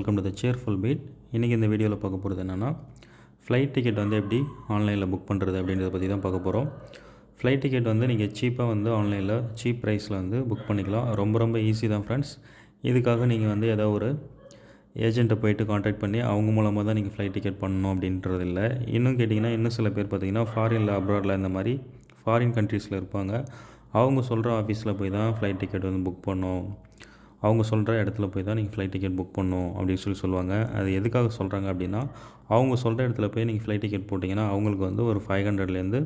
Welcome to the cheerful beat. இன்றைக்கி இந்த வீடியோவில் பார்க்க போகிறது என்னென்னா, ஃப்ளைட் டிக்கெட் வந்து எப்படி ஆன்லைனில் புக் பண்ணுறது அப்படின்றத பற்றி தான் பார்க்க போகிறோம். ஃப்ளைட் டிக்கெட் வந்து நீங்கள் சீப்பாக வந்து ஆன்லைனில் சீப் ப்ரைஸில் வந்து புக் பண்ணிக்கலாம். ரொம்ப ஈஸி தான் ஃப்ரெண்ட்ஸ். இதுக்காக நீங்கள் வந்து ஏதோ ஒரு ஏஜெண்ட்டை போய்ட்டு காண்டாக்ட் பண்ணி அவங்க மூலமாக தான் நீங்கள் ஃப்ளைட் டிக்கெட் பண்ணணும் அப்படின்றது இல்லை. இன்னும் கேட்டிங்கன்னா, இன்னும் சில பேர் பார்த்திங்கன்னா ஃபாரினில் அப்ராடில் இந்த மாதிரி ஃபாரின் கண்ட்ரீஸில் இருப்பாங்க. அவங்க சொல்கிற ஆஃபீஸில் போய் தான் ஃப்ளைட் டிக்கெட் வந்து புக் பண்ணணும், அவங்க சொல்கிற இடத்துல போய் தான் நீங்கள் ஃப்ளைட் டிக்கெட் புக் பண்ணணும் அப்படின்னு சொல்லுவாங்க. அது எதுக்காக சொல்கிறாங்க அப்படின்னா, அவங்க சொல்கிற இடத்துல போய் நீங்கள் ஃப்ளைட் டிக்கெட் போட்டிங்கன்னா அவங்களுக்கு வந்து ஒரு 500லேருந்து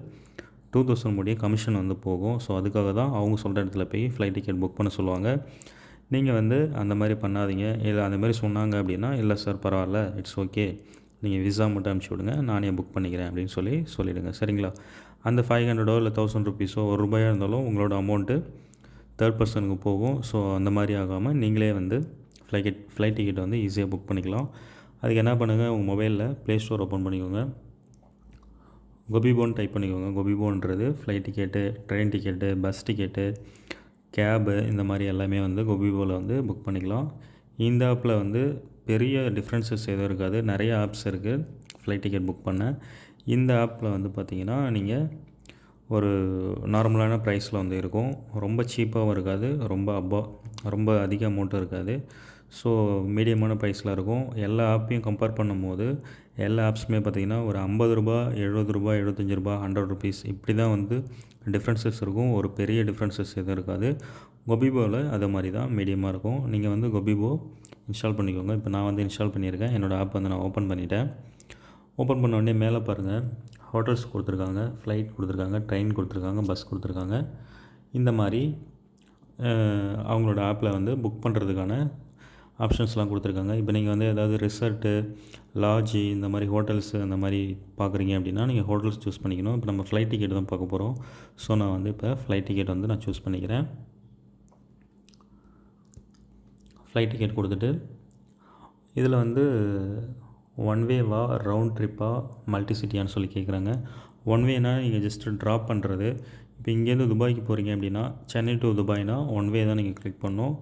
2000 முடிய கமிஷன் வந்து போகும். ஸோ அதுக்காக தான் அவங்க சொல்கிற இடத்துல போய் ஃப்ளைட் டிக்கெட் புக் பண்ண சொல்லுவாங்க. நீங்கள் வந்து அந்த மாதிரி பண்ணாதீங்க. இல்லை அந்த மாதிரி சொன்னாங்க அப்படின்னா, இல்லை சார் பரவாயில்ல, இட்ஸ் ஓகே, நீங்கள் விசா மட்டும் அனுப்பிச்சி விடுங்க, நானே புக் பண்ணிக்கிறேன் அப்படின்னு சொல்லிவிடுங்க. சரிங்களா? அந்த 500 இல்லை 1000 ருபீஸோ ₹1 இருந்தாலும் உங்களோட அமௌண்ட்டு தேர்ட் பர்சனுக்கு போகும். ஸோ அந்த மாதிரி ஆகாமல் நீங்களே வந்து ஃப்ளைட் டிக்கெட்டை வந்து ஈஸியாக புக் பண்ணிக்கலாம். அதுக்கு என்ன பண்ணுங்கள், உங்கள் மொபைலில் ப்ளே ஸ்டோர் ஓப்பன் பண்ணிக்கோங்க. கொபிபோன்னு டைப் பண்ணிக்கோங்க. கொபிபோன்றது flight ticket, train ticket, bus ticket, cab, இந்த மாதிரி எல்லாமே வந்து கொபிபோவில் வந்து புக் பண்ணிக்கலாம். இந்த ஆப்பில் வந்து பெரிய டிஃப்ரென்சஸ் எதுவும் இருக்காது. நிறைய ஆப்ஸ் இருக்குது ஃப்ளைட் டிக்கெட் புக் பண்ண. இந்த ஆப்பில் வந்து பார்த்திங்கன்னா நீங்கள் ஒரு நார்மலான ப்ரைஸில் வந்து இருக்கும். ரொம்ப சீப்பாகவும் இருக்காது, ரொம்ப அதிக அமௌண்ட்டும் இருக்காது. ஸோ மீடியமான ப்ரைஸில் இருக்கும். எல்லா ஆப்பையும் கம்பேர் பண்ணும்போது எல்லா ஆப்ஸுமே பார்த்திங்கன்னா ஒரு ₹50, ₹70, ₹75, ₹100 இப்படி தான் வந்து டிஃப்ரென்சஸ் இருக்கும். ஒரு பெரிய டிஃப்ரென்சஸ் எதுவும் இருக்காது. கொபிபோவில் அதே மாதிரி தான் மீடியமாக இருக்கும். நீங்கள் வந்து கொபிபோ இன்ஸ்டால் பண்ணிக்கோங்க. இப்போ நான் வந்து இன்ஸ்டால் பண்ணியிருக்கேன். என்னோடய ஆப் வந்து நான் ஓப்பன் பண்ணிட்டேன். ஓப்பன் பண்ண உடனே மேலே பாருங்கள், ஹோட்டல்ஸ் கொடுத்துருக்காங்க, ஃப்ளைட் கொடுத்துருக்காங்க, ட்ரெயின் கொடுத்துருக்காங்க, பஸ் கொடுத்துருக்காங்க. இந்த மாதிரி அவங்களோட ஆப்பில் வந்து புக் பண்ணுறதுக்கான ஆப்ஷன்ஸ்லாம் கொடுத்துருக்காங்க. இப்போ நீங்கள் வந்து ஏதாவது ரிசார்ட்டு, லாட்ஜி, இந்த மாதிரி ஹோட்டல்ஸு அந்த மாதிரி பார்க்குறீங்க அப்படின்னா நீங்கள் ஹோட்டல்ஸ் சூஸ் பண்ணிக்கணும். இப்போ நம்ம ஃப்ளைட் டிக்கெட் தான் பார்க்க போகிறோம். ஸோ நான் வந்து இப்போ ஃப்ளைட் டிக்கெட் வந்து நான் சூஸ் பண்ணிக்கிறேன். ஃப்ளைட் டிக்கெட் கொடுத்துட்டு இதில் வந்து ஒன் வேவா, ரவுண்ட் ட்ரிப்பா, மல்டி சிட்டியான்னு சொல்லி கேட்குறாங்க. ஒன் வேனா நீங்கள் ஜஸ்ட்டு ட்ராப் பண்ணுறது. இப்போ இங்கேருந்து துபாய்க்கு போகிறீங்க அப்படின்னா, சென்னை டு துபாய்னா ஒன் வே தான் நீங்கள் கிளிக் பண்ணணும்.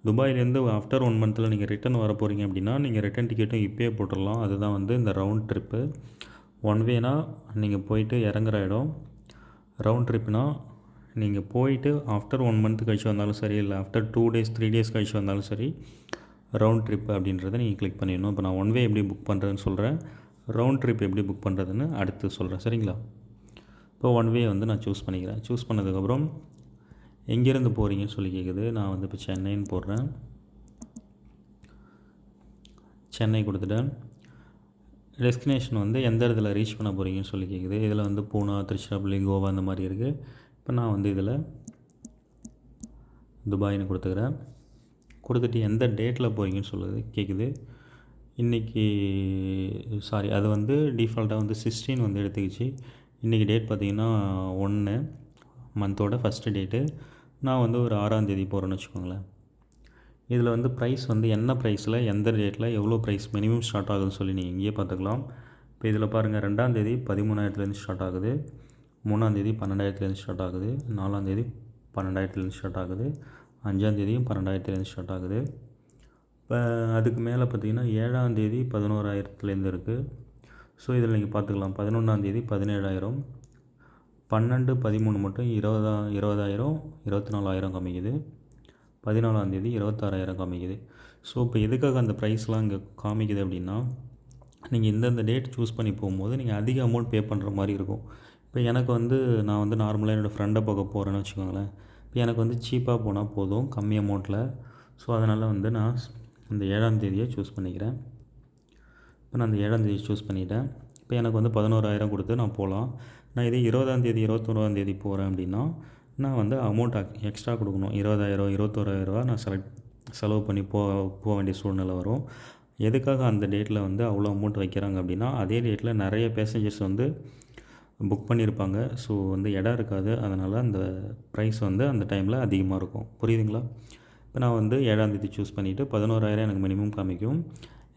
துபாயிலேருந்து ஆஃப்டர் 1 மந்தில் நீங்கள் ரிட்டன் வர போகிறீங்க அப்படின்னா நீங்கள் ரிட்டன் டிக்கெட்டும் இப்போயே போட்டுடலாம். அதுதான் வந்து இந்த ரவுண்ட் ட்ரிப்பு. ஒன் வேனா நீங்கள் போயிட்டு இறங்குற இடம், ரவுண்ட் ட்ரிப்னா நீங்கள் போயிட்டு ஆஃப்டர் 1 மந்த் கழிச்சு வந்தாலும் சரி, இல்லை ஆஃப்டர் 2 டேஸ் 3 டேஸ் கழிச்சு வந்தாலும் சரி, ரவுண்ட் ட்ரிப் அப்படின்றத நீங்கள் கிளிக் பண்ணிடணும். இப்போ நான் ஒன் வே எப்படி புக் பண்ணுறதுன்னு சொல்கிறேன், ரவுண்ட் ட்ரிப் எப்படி புக் பண்ணுறதுன்னு அடுத்து சொல்கிறேன். சரிங்களா? இப்போ ஒன் வே வந்து நான் சூஸ் பண்ணிக்கிறேன். சூஸ் பண்ணதுக்கப்புறம் எங்கேருந்து போகிறீங்கன்னு சொல்லி கேட்குது. நான் வந்து இப்போ சென்னைன்னு போடுறேன். சென்னை கொடுத்துட்டேன். டெஸ்டினேஷன் வந்து எந்த இடத்துல ரீச் பண்ண போகிறீங்கன்னு சொல்லி கேட்குது. இதில் வந்து பூனா, திருச்சிராப்பள்ளி, கோவா அந்த மாதிரி இருக்குது. இப்போ நான் வந்து இதில் துபாய்னு கொடுத்துட்டு எந்த டேட்டில் போகிறீங்கன்னு கேட்குது. இன்றைக்கி அது வந்து டிஃபால்ட்டாக வந்து 16 வந்து எடுத்துக்கிச்சு. இன்றைக்கி டேட் பார்த்திங்கன்னா 1 மந்தோட ஃபஸ்ட்டு டேட்டு. நான் வந்து ஒரு 6ஆம் தேதி போகிறேன்னு வச்சுக்கோங்களேன். இதில் வந்து ப்ரைஸ் வந்து என்ன ப்ரைஸில் எந்த டேட்டில் எவ்வளோ ப்ரைஸ் மினிமம் ஸ்டார்ட் ஆகுதுன்னு சொல்லி நீங்கள் இங்கேயே பார்த்துக்கலாம். இப்போ இதில் பாருங்கள், 2ஆம் தேதி 13,000லேருந்து ஸ்டார்ட் ஆகுது, 3ஆம் தேதி 12,000லேருந்து ஸ்டார்ட் ஆகுது, 4ஆம் தேதி 12,000லேருந்து ஸ்டார்ட் ஆகுது, 5ஆம் தேதியும் 12,000லேருந்து ஸ்டார்ட் ஆகுது. இப்போ அதுக்கு மேலே பார்த்திங்கன்னா 7ஆம் தேதி 11,000லேருந்து இருக்குது. ஸோ இதில் நீங்கள் பார்த்துக்கலாம். 11ஆம் தேதி 17,000, 12, 13 மட்டும் 20,000, 24,000 காமிக்குது. 14ஆம் தேதி 26,000 காமிக்குது. ஸோ இப்போ எதுக்காக அந்த ப்ரைஸ்லாம் இங்கே காமிக்குது அப்படின்னா, நீங்கள் இந்தந்த டேட் சூஸ் பண்ணி போகும்போது நீங்கள் அதிக அமௌண்ட் பே பண்ணுற மாதிரி இருக்கும். இப்போ எனக்கு வந்து நான் வந்து நார்மலாக என்னோடய ஃப்ரெண்டை பார்க்க போகிறேன்னு வச்சுக்கோங்களேன். இப்போ எனக்கு வந்து சீப்பாக போனால் போதும், கம்மி அமௌண்ட்டில். ஸோ அதனால் வந்து நான் இந்த 7ஆம் தேதியை சூஸ் பண்ணிக்கிறேன். இப்போ நான் அந்த 7ஆம் தேதி சூஸ் பண்ணிவிட்டேன். இப்போ எனக்கு வந்து 11,000 கொடுத்து நான் போகலாம். நான் இதே 20ஆம் தேதி 21ஆம் தேதி போகிறேன் அப்படின்னா நான் வந்து அமௌண்ட் எக்ஸ்ட்ரா கொடுக்கணும். 20,000 21,000 நான் செலவு பண்ணி போக வேண்டிய சூழ்நிலை வரும். எதுக்காக அந்த டேட்டில் வந்து அவ்வளோ அமௌண்ட் வைக்கிறாங்க அப்படின்னா, அதே டேட்டில் நிறைய பேசஞ்சர்ஸ் வந்து புக் பண்ணியிருப்பாங்க. ஸோ வந்து இடம் இருக்காது. அதனால் அந்த ப்ரைஸ் வந்து அந்த டைமில் அதிகமாக இருக்கும். புரியுதுங்களா? இப்போ நான் வந்து 7ஆம் தேதி சூஸ் பண்ணிவிட்டு 11,000 எனக்கு மினிமம் காமிக்கும்.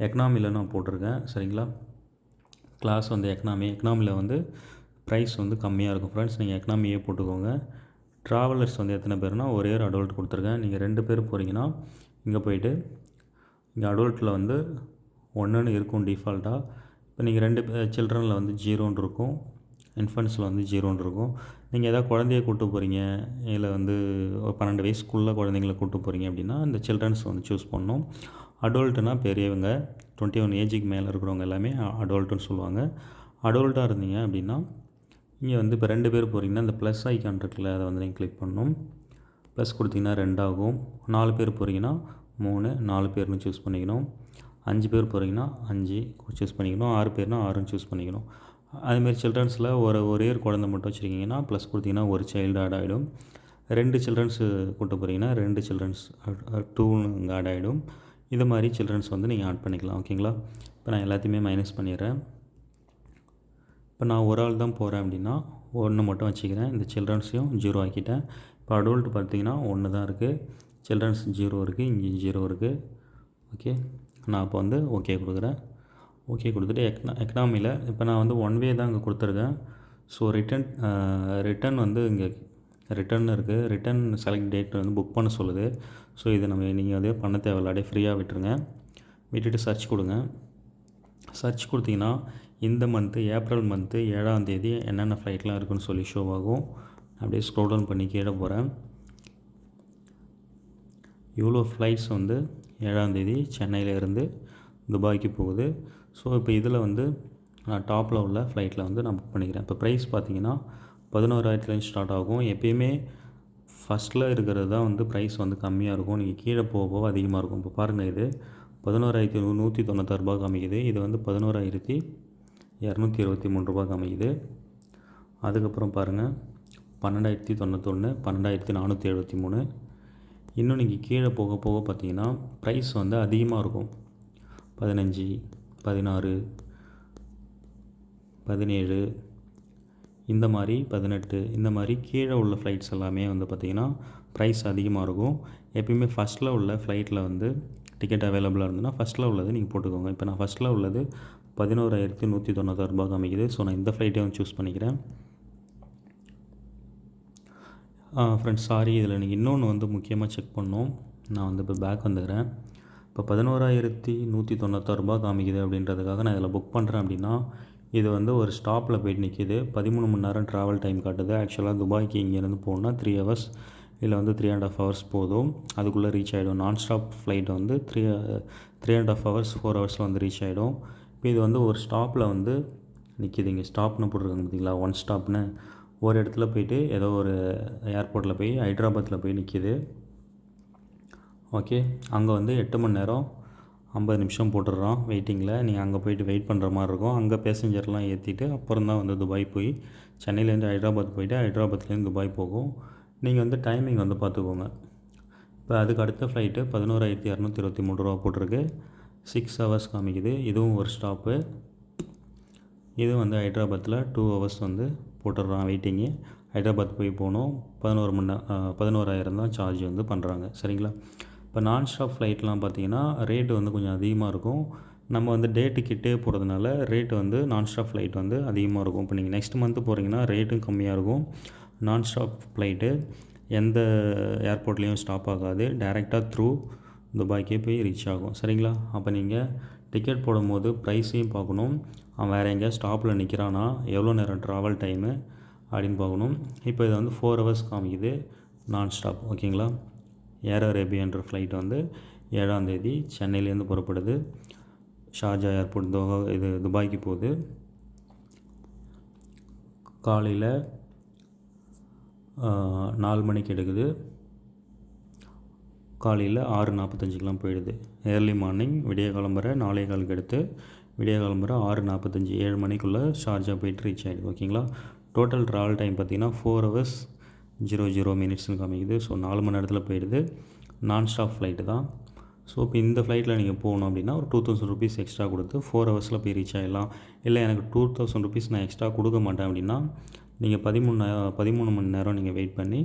எக்கனாமியில் நான் போட்டிருக்கேன். சரிங்களா? கிளாஸ் வந்து எக்கனாமியில் வந்து ப்ரைஸ் வந்து கம்மியாக இருக்கும் ஃப்ரெண்ட்ஸ். நீங்கள் எக்கனாமியே போட்டுக்கோங்க. ட்ராவலர்ஸ் வந்து எத்தனை பேர்னால் ஒரே ஒரு அடல்ட் கொடுத்துருக்கேன். நீங்கள் 2 பேர் போகிறீங்கன்னா இங்கே போய்ட்டு இங்கே அடல்ட்டில் வந்து 1ன்னு இருக்கும் டிஃபால்ட்டாக. இப்போ நீங்கள் 2 சில்ட்ரனில் வந்து 0ன்னு இருக்கும், இன்ஃபன்ட்ஸில் வந்து 0ன்னு இருக்கும். நீங்கள் எதாவது குழந்தைய கூட்டு போகிறீங்க, இல்லை வந்து ஒரு 12 வயசுக்குள்ளே குழந்தைங்கள கூட்டு போகிறீங்க அப்படின்னா இந்த சில்ட்ரன்ஸ் வந்து சூஸ் பண்ணணும். அடல்ட்டுனா பெரியவங்க, 21 ஏஜுக்கு மேலே இருக்கிறவங்க எல்லாமே அடல்ட்டுன்னு சொல்லுவாங்க. அடல்ட்டாக இருந்தீங்க அப்படின்னா இங்கே வந்து இப்போ 2 பேர் போகிறீங்கன்னா இந்த ப்ளஸ் ஐக்கான் இருக்குல்ல, அதை வந்து நீங்கள் கிளிக் பண்ணணும். ப்ளஸ் கொடுத்தீங்கன்னா 2 ஆகும். 4 பேர் போகிறீங்கன்னா 3, 4 பேர்னு சூஸ் பண்ணிக்கணும். 5 பேர் போகிறீங்கன்னா 5 சூஸ் பண்ணிக்கணும். 6 பேர்னால் 6ன்னு சூஸ் பண்ணிக்கணும். அதுமாரி சில்ட்ரன்ஸில் ஒரே ஒரு குழந்தை மட்டும் வச்சுருக்கீங்கன்னா ப்ளஸ் கொடுத்தீங்கன்னா ஒரு சைல்டு ஆட் ஆகிடும். 2 சில்ட்ரன்ஸு கூட்டு போகிறீங்கன்னா 2 சில்ட்ரன்ஸ் 2ன்னு இங்கே ஆட் ஆகிடும். இது மாதிரி சில்ட்ரன்ஸ் வந்து நீங்கள் ஆட் பண்ணிக்கலாம். ஓகேங்களா? இப்போ நான் எல்லாத்தையுமே மைனஸ் பண்ணிடுறேன். இப்போ நான் ஒரு ஆள் தான் போகிறேன் அப்படின்னா 1 மட்டும் வச்சுக்கிறேன். இந்த சில்ட்ரன்ஸையும் 0 ஆக்கிட்டேன். இப்போ அடல்ட் பார்த்திங்கன்னா 1 தான் இருக்குது, சில்ட்ரன்ஸ் 0 இருக்குது, இங்கே 0 இருக்குது. ஓகே, நான் இப்போ வந்து ஓகே கொடுக்குறேன். ஓகே கொடுத்துட்டு எக்கனாமியில் இப்போ நான் வந்து 1 வே தான் இங்கே கொடுத்துருக்கேன். ஸோ ரிட்டன் வந்து இங்கே ரிட்டன் இருக்குது. ரிட்டன் செலக்ட் டேட் வந்து புக் பண்ண சொல்லுது. ஸோ இதை நீங்கள் அதே பண்ண தேவையில்ல, அப்படியே ஃப்ரீயாக விட்டுருங்க. விட்டுட்டு சர்ச் கொடுங்க. சர்ச் கொடுத்தீங்கன்னா இந்த மந்த்து ஏப்ரல் மந்த்து 7ஆம் தேதி என்னென்ன ஃப்ளைட்லாம் இருக்குதுன்னு சொல்லி ஷோ ஆகும். அப்படியே ஸ்க்ரோல் டவுன் பண்ணி கீழே போகிறேன். இவ்வளோ ஃப்ளைட்ஸ் வந்து 7ஆம் தேதி சென்னையிலேருந்து துபாய்க்கு போகுது. ஸோ இப்போ இதில் வந்து நான் டாப்பில் உள்ள ஃப்ளைட்டில் வந்து நான் புக் பண்ணிக்கிறேன். இப்போ ப்ரைஸ் பார்த்தீங்கன்னா 11,000 ஸ்டார்ட் ஆகும். எப்பயுமே ஃபஸ்ட்டில் இருக்கிறது தான் வந்து ப்ரைஸ் வந்து கம்மியாக இருக்கும். நீங்கள் கீழே போக போக அதிகமாக இருக்கும். இப்போ பாருங்கள், இது 11,196 ரூபா காமிக்குது. இது வந்து 11,223 ரூபா காமிக்குது. அதுக்கப்புறம் பாருங்கள் 12,091, 12,473. இன்னும் நீங்கள் கீழே போக போக பார்த்தீங்கன்னா ப்ரைஸ் வந்து அதிகமாக இருக்கும். 15, 16, 17 இந்த மாதிரி 18 இந்த மாதிரி கீழே உள்ள ஃப்ளைட்ஸ் எல்லாமே வந்து பார்த்திங்கன்னா ப்ரைஸ் அதிகமாக இருக்கும். எப்பயுமே ஃபஸ்ட்டில் உள்ள ஃப்ளைட்டில் வந்து டிக்கெட் அவைலபிளாக இருந்ததுன்னா ஃபஸ்ட்டில் உள்ளது நீங்கள் போட்டுக்கோங்க. இப்போ நான் ஃபஸ்ட்டில் உள்ளது 11,196 ரூபா காமிக்குது. ஸோ நான் இந்த ஃப்ளைட்டே வந்து சூஸ் பண்ணிக்கிறேன். ஃப்ரெண்ட்ஸ் சாரி, இதில் நீங்கள் இன்னொன்று வந்து முக்கியமாக செக் பண்ணணும். நான் வந்து இப்போ பேக் வந்துக்கிறேன். இப்போ 11,196 ரூபா காமிக்குது அப்படின்றதுக்காக நான் இதில் புக் பண்ணுறேன் அப்படின்னா இது வந்து ஒரு ஸ்டாப்பில் போய்ட்டு நிற்கிது. 13 மணி நேரம் ட்ராவல் டைம் காட்டுது. ஆக்சுவலாக துபாய்க்கு இங்கேருந்து போகணுன்னா 3 ஹவர்ஸ் இல்லை வந்து 3.5 ஹவர்ஸ் போதும், அதுக்குள்ளே ரீச் ஆகிடும். நான் ஸ்டாப் ஃப்ளைட் வந்து 3.5 ஹவர்ஸ் 4 ஹவர்ஸில் வந்து ரீச் ஆகிடும். இப்போ இது வந்து ஒரு ஸ்டாப்பில் வந்து நிற்கிது. இங்கே ஸ்டாப்னு போட்டிருக்காங்க பார்த்தீங்களா, 1 ஸ்டாப்னு. ஒரு இடத்துல போய்ட்டு ஏதோ ஒரு ஏர்போர்ட்டில் போய் ஹைதராபாத்தில் போய் நிற்கிது. ஓகே, அங்கே வந்து 8 மணி நேரம் 50 நிமிஷம் போட்டுடுறோம் வெயிட்டிங்கில். நீங்கள் அங்கே போய்ட்டு வெயிட் பண்ணுற மாதிரி இருக்கும். அங்கே பேசஞ்சர்லாம் ஏற்றிட்டு அப்புறம் தான் வந்து துபாய் போய் சென்னையிலேருந்து ஹைதராபாத் போய்ட்டு ஹைதராபாத்லேருந்து துபாய் போகும். நீங்கள் வந்து டைமிங் வந்து பார்த்துக்கோங்க. இப்போ அதுக்கு அடுத்த ஃப்ளைட்டு 11,223 ரூபா போட்டிருக்கு. 6 ஹவர்ஸ் காமிக்குது. இதுவும் ஒரு ஸ்டாப்பு. இது வந்து ஹைதராபாத்தில் 2 ஹவர்ஸ் வந்து போட்டுடுறான் வெயிட்டிங்கு. ஹைதராபாத் போய் போகணும். 11,000 தான் சார்ஜ் வந்து பண்ணுறாங்க. சரிங்களா? இப்போ நான் ஸ்டாப் ஃப்ளைட்லாம் பார்த்திங்கன்னா ரேட்டு வந்து கொஞ்சம் அதிகமாக இருக்கும். நம்ம வந்து டேட்டு கிட்டே போகிறதுனால ரேட்டு வந்து நான் ஸ்டாப் ஃப்ளைட் வந்து அதிகமாக இருக்கும். இப்போ நீங்கள் நெக்ஸ்ட் மந்த்து போகிறீங்கன்னா ரேட்டும் கம்மியாக இருக்கும். நான் ஸ்டாப் ஃப்ளைட்டு எந்த ஏர்போர்ட்லேயும் ஸ்டாப் ஆகாது. டைரெக்டாக த்ரூ துபாய்க்கே போய் ரீச் ஆகும். சரிங்களா? அப்போ நீங்கள் டிக்கெட் போடும்போது ப்ரைஸையும் பார்க்கணும். அவன் வேறு எங்கேயா ஸ்டாப்பில் நிற்கிறானா, எவ்வளோ நேரம் ட்ராவல் டைமு அப்படின்னு பார்க்கணும். இப்போ இது வந்து 4 ஹவர்ஸ் காமிக்குது நான் ஸ்டாப். ஓகேங்களா? ஏர் அரேபியான்ற ஃப்ளைட் வந்து 7ஆம் தேதி சென்னையிலேருந்து புறப்படுது. ஷார்ஜா ஏர்போர்ட் இது துபாய்க்கு போகுது. காலையில் 4 மணிக்கு எடுக்குது. காலையில் 6:45 போயிடுது. ஏர்லி மார்னிங் விடிய கிளம்புற 4:15 எடுத்து விடிய கிளம்புற 6:45 7 மணிக்குள்ளே ஷார்ஜா போய்ட்டு ரீச் ஆகிடுது. ஓகேங்களா? டோட்டல் ட்ராவல் டைம் பார்த்திங்கன்னா 4 ஹவர்ஸ் 00 மினிட்ஸ்னு காமிக்குது. ஸோ 4 மணி நேரத்தில் போயிடுது. நான் ஸ்டாப் ஃப்ளைட்டு தான். ஸோ இப்போ இந்த ஃப்ளைட்டில் நீங்கள் போகணும் அப்படின்னா ஒரு 2,000 ருபீஸ் எக்ஸ்ட்ரா கொடுத்து 4 ஹவர்ஸில் போய் ரீச் ஆகிடலாம். இல்லை எனக்கு 2,000 ருபீஸ் நான் எக்ஸ்ட்ரா கொடுக்க மாட்டேன் அப்படின்னா நீங்கள் 13 மணி நேரம் நீங்கள் வெயிட் பண்ணி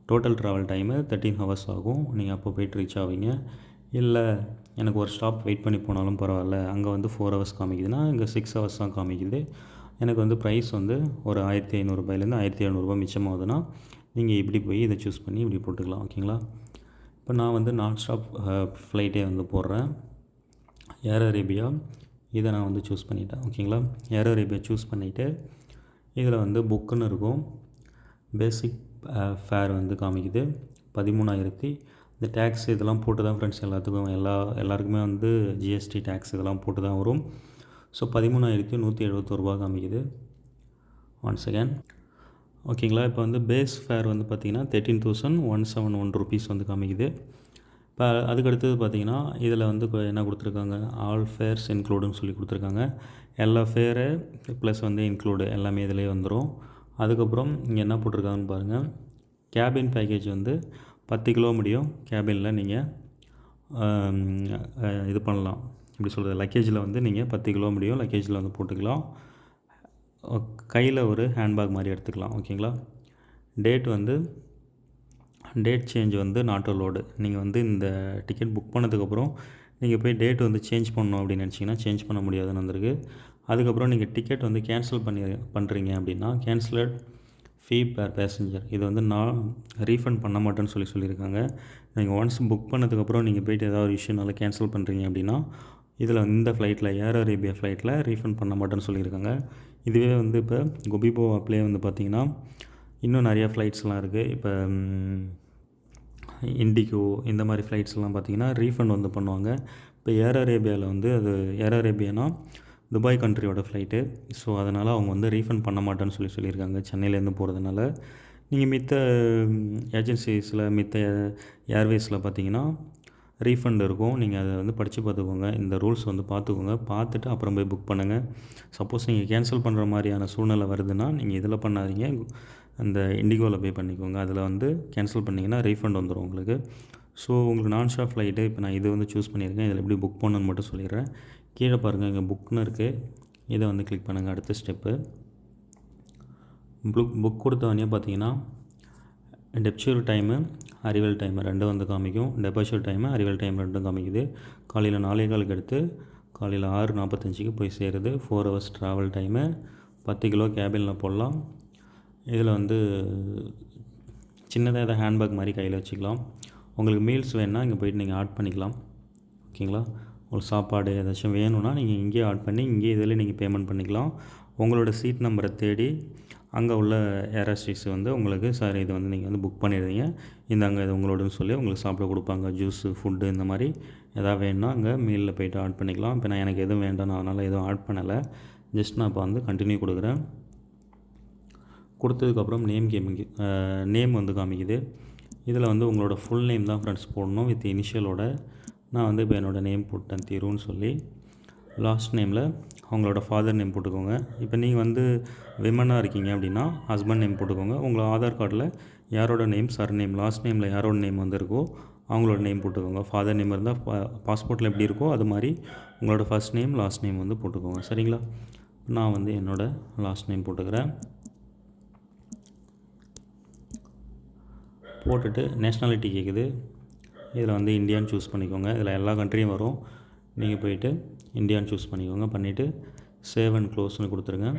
டோட்டல் ட்ராவல் டைமு 13 ஹவர்ஸ் ஆகும். நீங்கள் அப்போ போய்ட்டு ரீச் ஆவீங்க. இல்லை எனக்கு ஒரு ஸ்டாப் வெயிட் பண்ணி போனாலும் பரவாயில்ல, அங்கே வந்து 4 ஹவர்ஸ் காமிக்குதுன்னா இங்கே 6 ஹவர்ஸ் தான் காமிக்குது. எனக்கு வந்து ப்ரைஸ் வந்து ஒரு 1,500 ரூபாயிலேருந்து 1,700 ரூபா மிச்சமாகுதுன்னா நீங்கள் இப்படி போய் இதை சூஸ் பண்ணி இப்படி போட்டுக்கலாம். ஓகேங்களா? இப்போ நான் வந்து நான் ஸ்டாப் ஃப்ளைட்டே வந்து போடுறேன். ஏர் அரேபியா இதை நான் வந்து சூஸ் பண்ணிட்டேன். ஓகேங்களா, ஏர் அரேபியா சூஸ் பண்ணிவிட்டு இதில் வந்து புக்குன்னு இருக்கும். பேசிக் ஃபேர் வந்து காமிக்குது 13,000. இந்த டேக்ஸ் இதெல்லாம் போட்டு தான் ஃப்ரெண்ட்ஸ் எல்லாத்துக்கும் எல்லாருக்குமே வந்து ஜிஎஸ்டி டேக்ஸ் இதெல்லாம் போட்டு தான் வரும். ஸோ 13,171 காமிக்குது. One second. ஓகேங்களா, இப்போ வந்து பேஸ் ஃபேர் வந்து பார்த்திங்கன்னா 13,171 ருபீஸ் வந்து காமிக்குது. இப்போ அதுக்கடுத்தது பார்த்திங்கன்னா இதில் வந்து இப்போ என்ன கொடுத்துருக்காங்க, ஆல் ஃபேர்ஸ் இன்க்ளூடுன்னு சொல்லி கொடுத்துருக்காங்க. எல்லா ஃபேரு ப்ளஸ் வந்து இன்க்ளூடு எல்லாமே இதிலே வந்துடும். அதுக்கப்புறம் இங்கே என்ன போட்டிருக்காங்கன்னு பாருங்கள். கேபின் பேக்கேஜ் வந்து 10 கிலோ முடியும். கேபினில் நீங்கள் இது பண்ணலாம், இப்படி சொல்கிறது, லக்கேஜில் வந்து நீங்கள் 10 கிலோ முடியும், லக்கேஜில் வந்து போட்டுக்கலாம். கையில் ஒரு ஹேண்ட்பேக் மாதிரி எடுத்துக்கலாம். ஓகேங்களா, டேட் சேஞ்ச் வந்து நாட் அலோடு. நீங்கள் வந்து இந்த டிக்கெட் புக் பண்ணதுக்கப்புறம் நீங்கள் போய் டேட் வந்து சேஞ்ச் பண்ணணும் அப்படின்னு நினச்சிங்கன்னா சேஞ்ச் பண்ண முடியாதுன்னு வந்திருக்கு. அதுக்கப்புறம் நீங்கள் டிக்கெட் வந்து கேன்சல் பண்ணுறீங்க அப்படின்னா கேன்சலட் ஃபீ பேர் பேசஞ்சர் இது வந்து நான் ரீஃபண்ட் பண்ண மாட்டேன்னு சொல்லியிருக்காங்க. நீங்கள் ஒன்ஸ் புக் பண்ணதுக்கப்புறம் நீங்கள் போய்ட்டு ஏதாவது ஒரு இஷ்யூனால கேன்சல் பண்ணுறீங்க அப்படின்னா இதில் இந்த ஃப்ளைட்டில் ஏர் அரேபியா ஃப்ளைட்டில் ரீஃபண்ட் பண்ண மாட்டேன்னு சொல்லியிருக்காங்க. இதுவே வந்து இப்போ கொபிபோ ஆப்லேயே வந்து பார்த்திங்கன்னா இன்னும் நிறையா ஃப்ளைட்ஸ்லாம் இருக்குது. இப்போ இண்டிகோ இந்த மாதிரி ஃப்ளைட்ஸ்லாம் பார்த்திங்கன்னா ரீஃபண்ட் வந்து பண்ணுவாங்க. இப்போ ஏர் அரேபியாவில் வந்து அது ஏர் அரேபியானா துபாய் கண்ட்ரியோட ஃப்ளைட்டு. ஸோ அதனால் அவங்க வந்து ரீஃபண்ட் பண்ண மாட்டேன்னு சொல்லியிருக்காங்க சென்னையிலேருந்து போகிறதுனால. நீங்கள் மித்த ஏஜென்சிஸில் மித்த ஏர்வேஸில் பார்த்திங்கன்னா ரீஃபண்ட் இருக்கும். நீங்கள் அதை வந்து படித்து பார்த்துக்கோங்க, இந்த ரூல்ஸ் வந்து பார்த்துக்கோங்க. பார்த்துட்டு அப்புறம் போய் புக் பண்ணுங்கள். சப்போஸ் நீங்கள் கேன்சல் பண்ணுற மாதிரியான சூழ்நிலை வருதுன்னா நீங்கள் இதில் பண்ணாதீங்க, அந்த இண்டிகோவில் போய் பண்ணிக்கோங்க. அதில் வந்து கேன்சல் பண்ணிங்கன்னா ரீஃபண்ட் வந்துடும் உங்களுக்கு. ஸோ உங்களுக்கு நான் ஸ்டாப் ஃப்ளைட்டு இப்போ நான் இது வந்து சூஸ் பண்ணியிருக்கேன். இதில் எப்படி புக் பண்ணணுன்னு மட்டும் சொல்லிடுறேன். கீழே பாருங்கள், இங்கே புக்னு இருக்குது, இதை வந்து கிளிக் பண்ணுங்கள். அடுத்த ஸ்டெப்பு புக் கொடுத்தவொடனே பார்த்தீங்கன்னா டெப்ச்சூர் டைமு அரிவல் டைமு ரெண்டும் வந்து காமிக்கும். டெபாசிட் டைமு அரிவல் டைம் ரெண்டும் காமிக்குது. காலையில் 4:15 எடுத்து காலையில் 6:45 போய் சேருது. 4 hours ட்ராவல் டைமு. 10 கிலோ கேபினில் போடலாம். இதில் வந்து சின்னதாக ஏதாவது ஹேண்ட்பேக் மாதிரி கையில் வச்சுக்கலாம். உங்களுக்கு மீல்ஸ் வேணுன்னா இங்கே போய்ட்டு நீங்கள் ஆட் பண்ணிக்கலாம். ஓகேங்களா, உங்களுக்கு சாப்பாடு ஏதாச்சும் வேணும்னா நீங்கள் இங்கேயே ஆட் பண்ணி இங்கேயே இதில் நீங்கள் பேமெண்ட் பண்ணிக்கலாம். உங்களோட சீட் நம்பரை தேடி அங்கே உள்ள ஏர் ஹோஸ்டஸ் வந்து உங்களுக்கு சார் இது வந்து நீங்கள் வந்து புக் பண்ணிடுறீங்க, இந்தாங்க இது உங்களோடன்னு சொல்லி உங்களுக்கு சாப்பிட கொடுப்பாங்க. ஜூஸு ஃபுட்டு இந்த மாதிரி எதாவது வேணுன்னா அங்கே மீலில் போய்ட்டு ஆட் பண்ணிக்கலாம். இப்போ நான் எனக்கு எதுவும் வேண்டாம், நான் அதனால் எதுவும் ஆட் பண்ணலை. ஜஸ்ட் நான் இப்போ வந்து கண்டினியூ கொடுக்குறேன். கொடுத்ததுக்கப்புறம் நேம் வந்து காமிக்குது. இதில் வந்து உங்களோட ஃபுல் நேம் தான் ஃப்ரெண்ட்ஸ் போடணும் வித் இனிஷியலோட. நான் வந்து இப்போ என்னோடய நேம் போட்டேன் திருன்னு சொல்லி. லாஸ்ட் நேமில் அவங்களோட ஃபாதர் நேம் போட்டுக்கோங்க. இப்போ நீங்கள் வந்து விமனாக இருக்கீங்க அப்படின்னா ஹஸ்பண்ட் நேம் போட்டுக்கோங்க. உங்களோட ஆதார் கார்டில் யாரோட நேம் சர் நேம் லாஸ்ட் நேமில் யாரோட நேம் வந்து இருக்கோ அவங்களோட நேம் போட்டுக்கோங்க. ஃபாதர் நேம் இருந்தால் பாஸ்போர்ட்டில் எப்படி இருக்கோ அது மாதிரி உங்களோட ஃபர்ஸ்ட் நேம் லாஸ்ட் நேம் வந்து போட்டுக்கோங்க. சரிங்களா, நான் வந்து என்னோடய லாஸ்ட் நேம் போட்டுக்கிறேன். போட்டுட்டு நேஷ்னாலிட்டி கேட்குது. இதில் வந்து இந்தியான்னு சூஸ் பண்ணிக்கோங்க. இதில் எல்லா கண்ட்ரியும் வரும். நீங்கள் போய்ட்டு இந்தியான்னு சூஸ் பண்ணிக்கோங்க. பண்ணிவிட்டு சேவ் அண்ட் க்ளோஸ்னு கொடுத்துருங்க.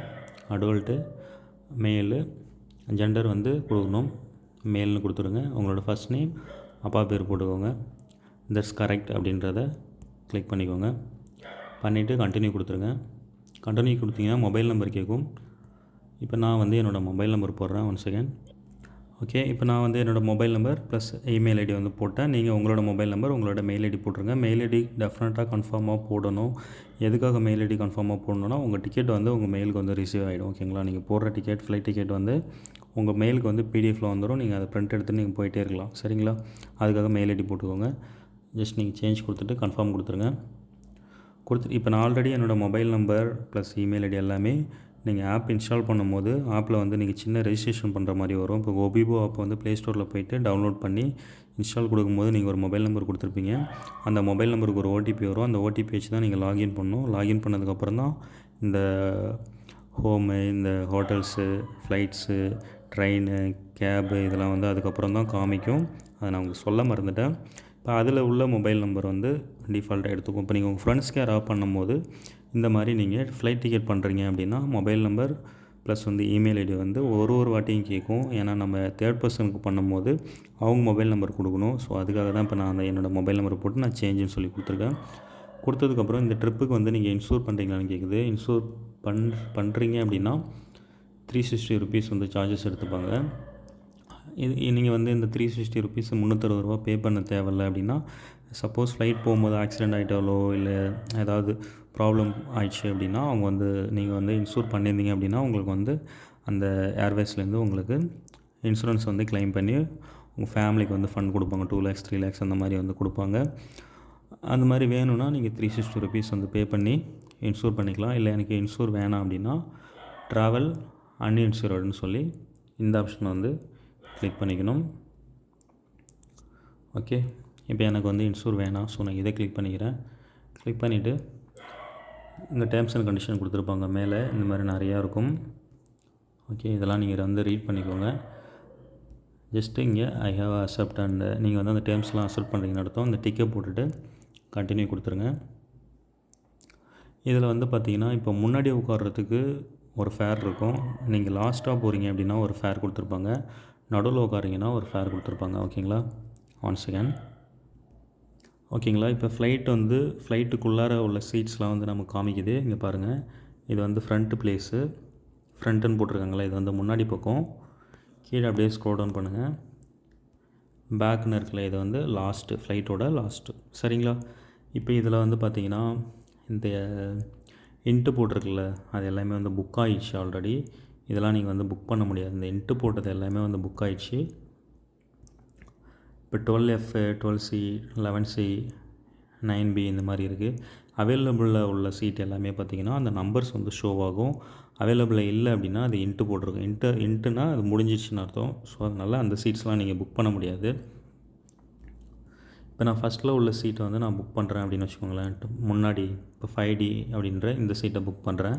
அடல்ட்டு மேலு ஜெண்டர் வந்து கொடுக்கணும், மேல்னு கொடுத்துருங்க. உங்களோட ஃபர்ஸ்ட் நேம் அப்பா பேர் போட்டுக்கோங்க. தட்ஸ் கரெக்ட் அப்படின்றத கிளிக் பண்ணிக்கோங்க. பண்ணிவிட்டு கண்டினியூ கொடுத்துருங்க. கண்டினியூ கொடுத்தீங்கன்னா மொபைல் நம்பர் கேட்கும். இப்போ நான் வந்து என்னோடய மொபைல் நம்பர் போடுறேன். 1 செகண்ட். ஓகே, இப்போ நான் வந்து என்னோடய mobile number plus email ID வந்து போட்டேன். நீங்கள் உங்களோட மொபைல் நம்பர் உங்களோட மெயில் ஐடி போட்டுருங்க. மெயில் ஐடி டெஃபினட்டாக கன்ஃபார்மாக போடணும். எதுக்காக மெயில் ஐடி கன்ஃபார்மாக போடணுன்னா உங்கள் டிக்கெட் வந்து உங்கள் மெயிலுக்கு வந்து ரிசீவ் ஆகிடும். ஓகேங்களா, நீங்கள் போடுற டிக்கெட் ஃப்ளைட் டிக்கெட் வந்து உங்கள் மெயிலுக்கு வந்து பிடிஎஃப்பில் வந்துடும். நீங்கள் அதை பிரிண்ட் எடுத்துகிட்டு நீங்கள் போயிட்டே இருக்கலாம். சரிங்களா, அதுக்காக மெயில் ஐடி போட்டுக்கோங்க. ஜஸ்ட் நீங்கள் சேஞ்ச் கொடுத்துட்டு கன்ஃபார்ம் கொடுத்துருங்க. இப்போ நான் ஆல்ரெடி என்னோடய mobile number plus email ID எல்லாமே நீங்கள் ஆப் இன்ஸ்டால் பண்ணும்போது ஆப்பில் வந்து நீங்கள் சின்ன ரெஜிஸ்ட்ரேஷன் பண்ணுற மாதிரி வரும். இப்போ கொபிபோ ஆப் வந்து ப்ளே ஸ்டோரில் போய்ட்டு டவுன்லோட் பண்ணி இன்ஸ்டால் கொடுக்கும்போது நீங்கள் ஒரு மொபைல் நம்பர் கொடுத்துருப்பீங்க. அந்த மொபைல் நம்பருக்கு ஒரு ஓடிபி வரும். அந்த ஓடிபி வச்சு தான் நீங்கள் லாகின் பண்ணணும். லாகின் பண்ணதுக்கப்புறம் தான் இந்த ஹோமு, இந்த ஹோட்டல்ஸு, ஃப்ளைட்ஸு, ட்ரெயின், கேபு இதெல்லாம் வந்து அதுக்கப்புறம் தான் காமிக்கும். அதை நான் உங்களுக்கு சொல்ல மறந்துட்டேன். இப்போ அதில் உள்ள மொபைல் நம்பர் வந்து டிஃபால்ட்டாக எடுத்துக்கும். இப்போ நீங்கள் உங்கள் ஃப்ரெண்ட்ஸ்க்கு யாராவது பண்ணும்போது இந்த மாதிரி நீங்கள் ஃப்ளைட் டிக்கெட் பண்ணுறீங்க அப்படின்னா மொபைல் நம்பர் ப்ளஸ் வந்து இமெயில் ஐடி வந்து ஒரு வாட்டியும் கேட்கும். ஏன்னா நம்ம தேர்ட் பர்சனுக்கு பண்ணும்போது அவங்க மொபைல் நம்பர் கொடுக்கணும். ஸோ அதுக்காக தான் இப்போ நான் என்னோடய மொபைல் நம்பர் போட்டு நான் சேஞ்சுன்னு சொல்லி கொடுத்துருக்கேன். கொடுத்ததுக்கப்புறம் இந்த ட்ரிப்புக்கு வந்து நீங்கள் இன்சூர் பண்ணுறீங்களான்னு கேட்குது. இன்சூர் பண்ணுறீங்க அப்படின்னா 360 ருபீஸ் வந்து சார்ஜஸ் எடுத்துப்பாங்க. இது நீங்கள் வந்து இந்த 360 ருபீஸ் ₹360 பே பண்ண தேவையில்ல அப்படின்னா, சப்போஸ் ஃப்ளைட் போகும்போது ஆக்சிடெண்ட் ஆகிட்டாலோ இல்லை ஏதாவது ப்ராப்ளம் ஆயிடுச்சு அப்படின்னா அவங்க வந்து நீங்கள் வந்து இன்சூர் பண்ணியிருந்தீங்க அப்படின்னா உங்களுக்கு வந்து அந்த ஏர்வேஸ்லேருந்து உங்களுக்கு இன்சூரன்ஸ் வந்து கிளைம் பண்ணி உங்கள் ஃபேமிலிக்கு வந்து ஃபண்ட் கொடுப்பாங்க. 2 lakhs 3 lakhs அந்த மாதிரி வந்து கொடுப்பாங்க. அந்த மாதிரி வேணும்னா நீங்கள் 360 ருபீஸ் வந்து பே பண்ணி இன்சூர் பண்ணிக்கலாம். இல்லை எனக்கு இன்சூர் வேணாம் அப்படின்னா ட்ராவல் அன்இன்சூர்டுன்னு சொல்லி இந்த ஆப்ஷனை வந்து கிளிக் பண்ணிக்கணும். ஓகே, இப்போ எனக்கு வந்து இன்சூர் வேணாம். ஸோ நான் இதை கிளிக் பண்ணிக்கிறேன். கிளிக் பண்ணிவிட்டு இந்த டேர்ம்ஸ் அண்ட் கண்டிஷன் கொடுத்துருப்பாங்க மேலே இந்த மாதிரி நிறையா இருக்கும். ஓகே, இதெல்லாம் நீங்கள் வந்து ரீட் பண்ணிக்கோங்க. ஜஸ்ட்டு இங்கே ஐ ஹேவ் அக்செப்ட் அண்ட் நீங்கள் வந்து அந்த டேர்ம்ஸ்லாம் அக்செப்ட் பண்ணுறீங்கன்னு அர்த்தம். இந்த டிக்கை போட்டுட்டு கண்டினியூ கொடுத்துருங்க. இதில் வந்து பார்த்திங்கன்னா இப்போ முன்னாடி உட்கார்றதுக்கு ஒரு ஃபேர் இருக்கும். நீங்கள் லாஸ்ட்டாக போகிறீங்க அப்படின்னா ஒரு ஃபேர் கொடுத்துருப்பாங்க. நடுவில் உட்காரிங்கன்னா ஒரு ஃபேர் கொடுத்துருப்பாங்க. ஓகேங்களா, ஒன் செகண்ட். ஓகேங்களா, இப்போ ஃப்ளைட்டுக்குள்ளார உள்ள சீட்ஸ்லாம் வந்து நமக்கு காமிக்குது. இங்கே பாருங்கள், இது வந்து ஃப்ரண்ட்டு ப்ளேஸு, ஃப்ரண்ட்டுன்னு போட்டிருக்காங்களா, இது வந்து முன்னாடி பக்கம். கீழே அப்படியே ஸ்க்ரோல் டவுன் பண்ணுங்கள். பேக்குன்னு இருக்குல்ல, இது வந்து லாஸ்ட்டு, ஃப்ளைட்டோட லாஸ்ட்டு. சரிங்களா, இப்போ இதில் வந்து பார்த்திங்கன்னா இந்த இன்ட்டு போட்டிருக்குல்ல அது எல்லாமே வந்து புக் ஆகிடுச்சு ஆல்ரெடி. இதெல்லாம் நீங்கள் வந்து புக் பண்ண முடியாது. இந்த இன்ட்டு போட்டது எல்லாமே வந்து புக் ஆகிடுச்சு. இப்போ 12F 12C 11C 9B இந்த மாதிரி இருக்குது. அவைலபிளில் உள்ள சீட் எல்லாமே பார்த்திங்கன்னா அந்த நம்பர்ஸ் வந்து ஷோ ஆகும். அவைலபிளில் இல்லை அப்படின்னா அது இன்ட்டு போட்டிருக்கும். இன்ட்டுனா அது முடிஞ்சிடுச்சுன்னு அர்த்தம். ஸோ அதனால் அந்த சீட்ஸ்லாம் நீங்கள் புக் பண்ண முடியாது. இப்போ நான் ஃபஸ்ட்டில் உள்ள சீட்டை வந்து நான் புக் பண்ணுறேன் அப்படின்னு வச்சுக்கோங்களேன். முன்னாடி இப்போ 5D அப்படின்ற இந்த சீட்டை புக் பண்ணுறேன்.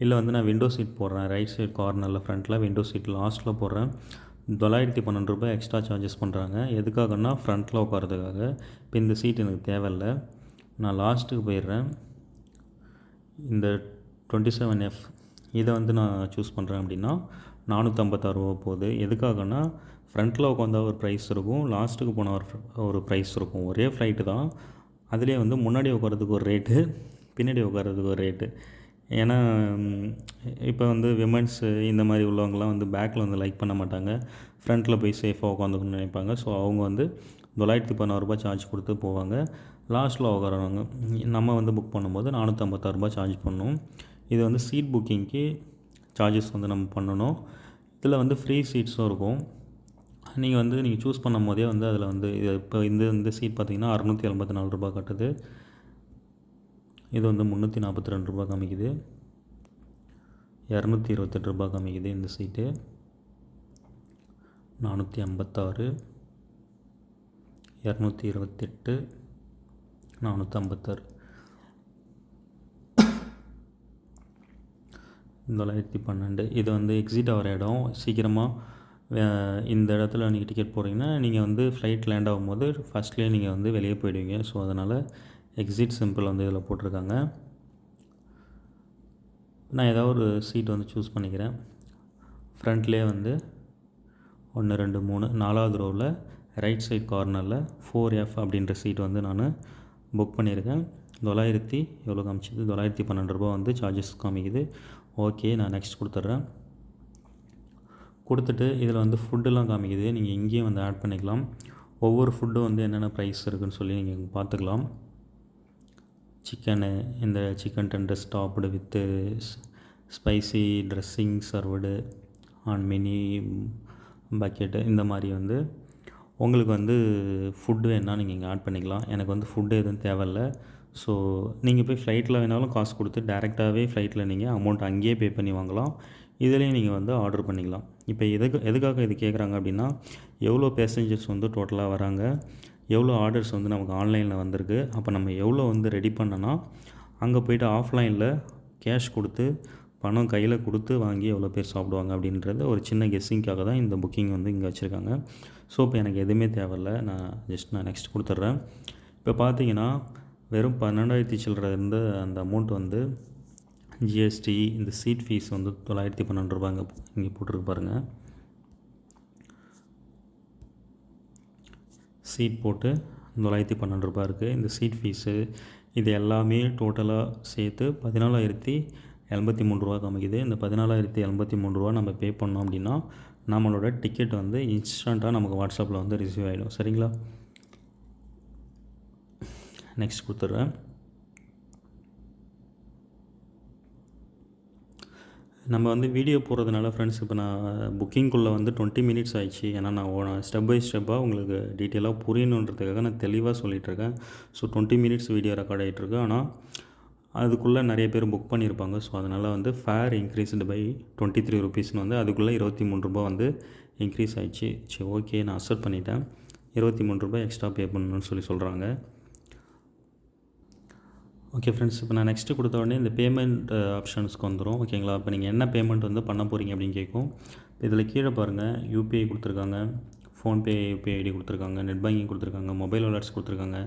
இல்லை வந்து நான் விண்டோ சீட் போடுறேன். ரைட் சைட் கார்னரில் ஃப்ரண்ட்டில் விண்டோ சீட் லாஸ்ட்டில் போடுறேன். ₹912 எக்ஸ்ட்ரா சார்ஜஸ் பண்ணுறாங்க. எதுக்காகன்னா ஃப்ரண்ட்டில் உட்காரதுக்காக. இப்போ இந்த சீட் எனக்கு தேவையில்லை, நான் லாஸ்ட்டுக்கு போயிடுறேன். இந்த 27F இதை வந்து நான் சூஸ் பண்ணுறேன் அப்படின்னா ₹456 போகுது. எதுக்காகன்னா ஃப்ரண்ட்டில் உட்காந்தா ஒரு ப்ரைஸ் இருக்கும், லாஸ்ட்டுக்கு போனால் ஒரு ப்ரைஸ் இருக்கும். ஒரே ஃப்ளைட்டு தான், அதுலேயே வந்து முன்னாடி உட்காரதுக்கு ஒரு ரேட்டு, பின்னாடி உட்காரதுக்கு ஒரு ரேட்டு. ஏன்னா இப்போ வந்து விமன்ஸு இந்த மாதிரி உள்ளவங்கலாம் வந்து பேக்கில் வந்து லைக் பண்ண மாட்டாங்க, ஃப்ரண்ட்டில் போய் சேஃபாக உட்காந்துக்கணும்னு நினைப்பாங்க. ஸோ அவங்க வந்து ₹916 சார்ஜ் கொடுத்து போவாங்க. லாஸ்ட்டில் உட்காரவங்க நம்ம வந்து புக் பண்ணும்போது ₹456 சார்ஜ் பண்ணணும். இது வந்து சீட் புக்கிங்க்கு சார்ஜஸ் வந்து நம்ம பண்ணணும். இதில் வந்து ஃப்ரீ சீட்ஸும் இருக்கும். நீங்கள் சூஸ் பண்ணும் போதே வந்து அதில் வந்து இப்போ இந்த சீட் பார்த்திங்கன்னா ₹684 கட்டுது. இது வந்து ₹342 காமிக்குது. ₹228 காமிக்குது இந்த சீட்டு. 456 228 456 912. இது வந்து எக்ஸிட் ஆகிற இடம். சீக்கிரமாக இந்த இடத்துல நீங்கள் டிக்கெட் போடுறீங்கன்னா நீங்கள் வந்து ஃப்ளைட் லேண்ட் ஆகும்போது ஃபஸ்ட்லேயே நீங்கள் வந்து வெளியே போயிடுவீங்க. ஸோ அதனால் எக்ஸிட் சிம்பிள் வந்து இதில் போட்டிருக்காங்க. நான் ஏதாவது ஒரு சீட் வந்து சூஸ் பண்ணிக்கிறேன். ஃப்ரண்ட்லேயே வந்து 1 2 3 4வது ரோவில் ரைட் சைட் கார்னரில் 4F அப்படின்ற சீட் வந்து நான் புக் பண்ணியிருக்கேன். எவ்வளோ காமிச்சிது, ₹912 வந்து சார்ஜஸ் காமிக்குது. ஓகே, நான் நெக்ஸ்ட் கொடுத்துட்றேன். கொடுத்துட்டு இதில் வந்து ஃபுட்டுலாம் காமிக்குது. நீங்கள் இங்கேயும் வந்து ஆட் பண்ணிக்கலாம். ஒவ்வொரு ஃபுட்டும் வந்து என்னென்ன ப்ரைஸ் இருக்குதுன்னு சொல்லி நீங்கள் பார்த்துக்கலாம். சிக்கனு, இந்த chicken tender topped with spicy dressing served on mini bucket, இந்த மாதிரி வந்து உங்களுக்கு வந்து ஃபுட்டு வேணா நீங்கள் இங்கே ஆட் பண்ணிக்கலாம். எனக்கு வந்து ஃபுட்டு எதுவும் தேவையில்லை. ஸோ நீங்கள் போய் ஃப்ளைட்டில் வேணாலும் காசு கொடுத்து டேரெக்டாகவே ஃப்ளைட்டில் நீங்கள் அமௌண்ட் அங்கேயே பே பண்ணி வாங்கலாம். இதிலையும் நீங்கள் வந்து ஆர்டர் பண்ணிக்கலாம். இப்போ எதுக்காக இது கேட்குறாங்க அப்படின்னா எவ்வளோ பேசஞ்சர்ஸ் வந்து டோட்டலாக வராங்க, எவ்வளோ ஆர்டர்ஸ் வந்து நமக்கு ஆன்லைனில் வந்திருக்கு, அப்போ நம்ம எவ்வளோ வந்து ரெடி பண்ணனா அங்கே போய்ட்டு ஆஃப்லைனில் கேஷ் கொடுத்து பணம் கையில் கொடுத்து வாங்கி எவ்வளோ பேர் சாப்பிடுவாங்க அப்படின்றது ஒரு சின்ன கெஸ்ஸிங்காக தான் இந்த புக்கிங் வந்து இங்கே வச்சுருக்காங்க. ஸோ இப்போ எனக்கு எதுவுமே தேவையில்லை, நான் நெக்ஸ்ட் கொடுத்துட்றேன். இப்போ பார்த்தீங்கன்னா வெறும் 12,000 சில்லற இருந்த அந்த அமௌண்ட் வந்து ஜிஎஸ்டி இந்த சீட் ஃபீஸ் வந்து ₹912 இங்கே போட்டிருக்கு பாருங்கள். சீட் போட்டு ₹912 இருக்குது. இந்த சீட் ஃபீஸு இது எல்லாமே டோட்டலாக சேர்த்து 14,073 காமிக்குது. இந்த 14,073 நம்ம பே பண்ணோம் அப்படின்னா நம்மளோட டிக்கெட் வந்து இன்ஸ்டண்ட்டாக நமக்கு வாட்ஸ்அப்பில் வந்து ரிசீவ் ஆகிடும். சரிங்களா? நெக்ஸ்ட் கொடுத்துட்றேன். நம்ம வந்து வீடியோ போடுறதுனால ஃப்ரெண்ட்ஸ் இப்போ நான் புக்கிங்குள்ளே வந்து 20 மினிட்ஸ் ஆயிடுச்சு. ஏன்னா நான் ஸ்டெப் பை ஸ்டெப்பாக உங்களுக்கு டீட்டெயிலாக புரியணுன்றதுக்காக நான் தெளிவாக சொல்லிகிட்ருக்கேன். ஸோ 20 மினிட்ஸ் வீடியோ ரெக்கார்ட் ஆகிட்டுருக்கு. ஆனால் அதுக்குள்ளே நிறைய பேர் புக் பண்ணியிருப்பாங்க. ஸோ அதனால் வந்து ஃபேர் இன்க்ரீஸ்டு பை 23 ருபீஸ்னு வந்து அதுக்குள்ளே 23 ரூபா வந்து இன்க்ரீஸ் ஆகிடுச்சு. சரி, ஓகே, நான் அக்செப்ட் பண்ணிட்டேன். 23 ரூபாய் எக்ஸ்ட்ரா பே பண்ணணும்னு சொல்கிறாங்க. ஓகே ஃப்ரெண்ட்ஸ், இப்போ நான் நெக்ஸ்ட்டு கொடுத்த உடனே இந்த பேமெண்ட் ஆப்ஷன்ஸ்க்கு வந்துடும். ஓகேங்களா? இப்போ நீங்கள் என்ன பேமெண்ட் வந்து பண்ண போகிறீங்க அப்படின்னு கேட்கும். இதில் கீழே பாருங்கள், யூபிஐ கொடுத்துருக்காங்க, ஃபோன்பே யூபிஐ ஐடி கொடுத்துருக்காங்க, நெட் பேங்கிங் கொடுத்துருக்காங்க, மொபைல் வாலெட்ஸ் கொடுத்துருக்காங்க.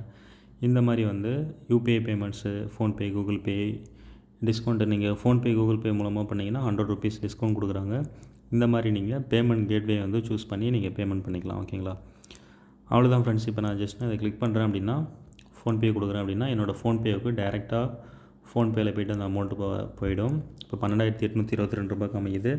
இந்த மாதிரி வந்து UPI payments, PhonePe, Google Pay discount நீங்கள் ஃபோன்பே கூகுள் பே மூலமாக பண்ணிங்கன்னா 100 ருபீஸ் டிஸ்கவுண்ட் கொடுக்குறாங்க. இந்த மாதிரி நீங்கள் பேமெண்ட் கேட்வே வந்து சூஸ் பண்ணி நீங்கள் பேமெண்ட் பண்ணிக்கலாம். ஓகேங்களா? அவ்வளோதான் ஃப்ரெண்ட்ஸ். இப்போ நான் ஜஸ்ட் அதை கிளிக் பண்ணுறேன் அப்படின்னா ஃபோன்பே கொடுக்குறேன் அப்படின்னா என்னோடய ஃபோன்பேவுக்கு டேரெக்டாக ஃபோன்பேயில் போய்ட்டு அந்த அமௌண்ட்டு போயிடும். இப்போ 12,822 ரூபாய் காமிக்குது.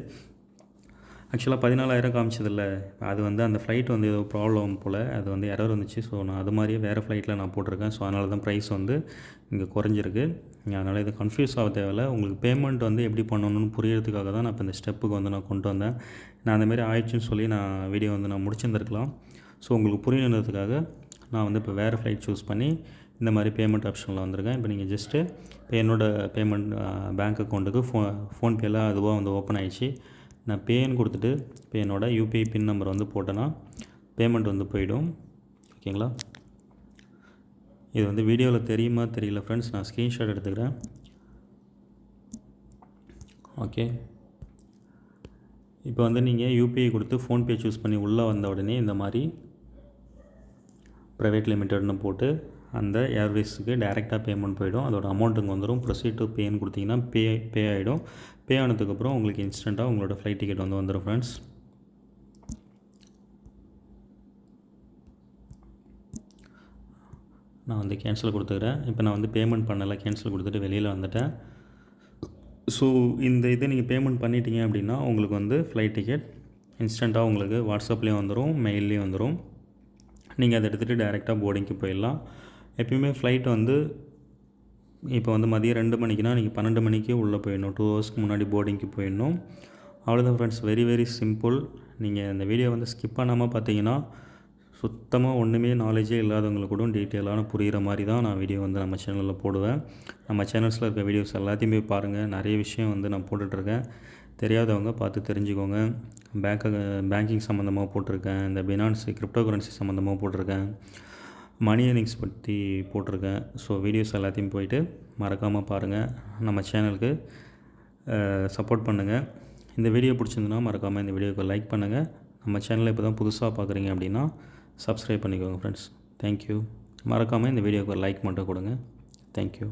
ஆக்சுவலாக 14,000 காமிச்சதில்ல, அது வந்து அந்த ஃப்ளைட் வந்து ஏதோ ப்ராப்ளம் போல், அது வந்து எரர் வந்துச்சு. ஸோ நான் அது மாதிரியே வேறு ஃப்ளைட்டில் நான் போட்டிருக்கேன். ஸோ அதனால தான் ப்ரைஸ் வந்து இங்கே குறைஞ்சிருக்கு. அதனால் இது கன்ஃபியூஸ் ஆக தேவையில்லை. உங்களுக்கு பேமெண்ட் வந்து எப்படி பண்ணணும்னு புரியறதுக்காக தான் நான் இப்போ இந்த ஸ்டெப்புக்கு வந்து நான் கொண்டு வந்தேன். நான் அந்தமாரி ஆயிடுச்சுன்னு சொல்லி நான் வீடியோ வந்து நான் முடிச்சிருந்துருக்கலாம். ஸோ உங்களுக்கு புரியணுன்றதுக்காக நான் வந்து இப்போ வேறு ஃப்ளைட் சூஸ் பண்ணி இந்த மாதிரி பேமெண்ட் ஆப்ஷனில் வந்திருக்கேன். இப்போ நீங்கள் ஜஸ்ட்டு இப்போ என்னோடய பேமெண்ட் பேங்க் அக்கௌண்ட்டுக்கு ஃபோன்பேயில் அதுவாக வந்து ஓப்பன் ஆகிடுச்சு. நான் பேன்னு கொடுத்துட்டு இப்போ என்னோடய யூபிஐ பின் நம்பர் வந்து போட்டேன்னா பேமெண்ட் வந்து போயிடும். ஓகேங்களா? இது வந்து வீடியோவில் தெரியுமா தெரியல ஃப்ரெண்ட்ஸ், நான் ஸ்க்ரீன்ஷாட் எடுத்துக்கிறேன். ஓகே, இப்போ வந்து நீங்கள் யூபிஐ கொடுத்து ஃபோன்பே சூஸ் பண்ணி உள்ளே வந்த உடனே இந்த மாதிரி ப்ரைவேட் லிமிட்டட்னு போட்டு அந்த ஏர்வேஸுக்கு டைரெக்டாக பேமெண்ட் போயிடும். அதோட அமௌண்ட்டுங்க வந்துடும். ப்ரொசீட் டு பேன்னு கொடுத்தீங்கன்னா பே ஆகிடும். பே ஆனதுக்கப்புறம் உங்களுக்கு இன்ஸ்டண்ட்டாக உங்களோட ஃப்ளைட் டிக்கெட் வந்து வந்துடும் ஃப்ரெண்ட்ஸ். நான் வந்து கேன்சல் கொடுத்துக்கிறேன். இப்போ நான் வந்து பேமெண்ட் பண்ணலை, கேன்சல் கொடுத்துட்டு வெளியில் வந்துட்டேன். ஸோ இந்த இதை நீங்கள் பேமெண்ட் பண்ணிட்டீங்க அப்படின்னா உங்களுக்கு வந்து ஃப்ளைட் டிக்கெட் இன்ஸ்டண்ட்டாக உங்களுக்கு வாட்ஸ்அப்லேயும் வந்துடும், மெயில்லேயும் வந்துடும். நீங்கள் அதை எடுத்துகிட்டு டைரெக்டாக போர்டிங்க்கு போயிடலாம். எப்பயுமே ஃப்ளைட் வந்து இப்போ வந்து மதியம் 2 மணிக்குனா நீங்கள் 12 மணிக்கே உள்ளே போயிடணும். 2 ஹவர்ஸ்க்கு முன்னாடி போர்டிங்க்கு போயிடணும். அவ்வளோதான் ஃப்ரெண்ட்ஸ், வெரி வெரி சிம்பிள். நீங்கள் இந்த வீடியோ வந்து ஸ்கிப் பண்ணாமல் பார்த்தீங்கன்னா சுத்தமாக ஒன்றுமே நாலேஜே இல்லாதவங்களுக்கு கூட டீட்டெயிலான புரிகிற மாதிரி தான் நான் வீடியோ வந்து நம்ம சேனலில் போடுவேன். நம்ம சேனல்ஸில் இருக்க வீடியோஸ் எல்லாத்தையுமே பாருங்கள். நிறைய விஷயம் வந்து நான் போட்டுட்ருக்கேன். தெரியாதவங்க பார்த்து தெரிஞ்சுக்கோங்க. பேங்கிங் சம்மந்தமாக போட்டிருக்கேன், இந்த பினான்ஸ் கிரிப்டோ கரன்சி சம்மந்தமாக போட்டிருக்கேன், மணி ஏர்னிங்ஸ் பற்றி போட்டிருக்கேன். ஸோ வீடியோஸ் எல்லாத்தையும் போயிட்டு மறக்காமல் பாருங்கள். நம்ம சேனலுக்கு சப்போர்ட் பண்ணுங்கள். இந்த வீடியோ பிடிச்சிருந்துன்னா மறக்காமல் இந்த வீடியோக்கு லைக் பண்ணுங்கள். நம்ம சேனலை இப்போ தான் புதுசாக பார்க்குறீங்க அப்படின்னா சப்ஸ்கிரைப் பண்ணிக்கோங்க ஃப்ரெண்ட்ஸ். தேங்க்யூ. மறக்காமல் இந்த வீடியோக்கு லைக் மட்டும் கொடுங்க. தேங்க்யூ.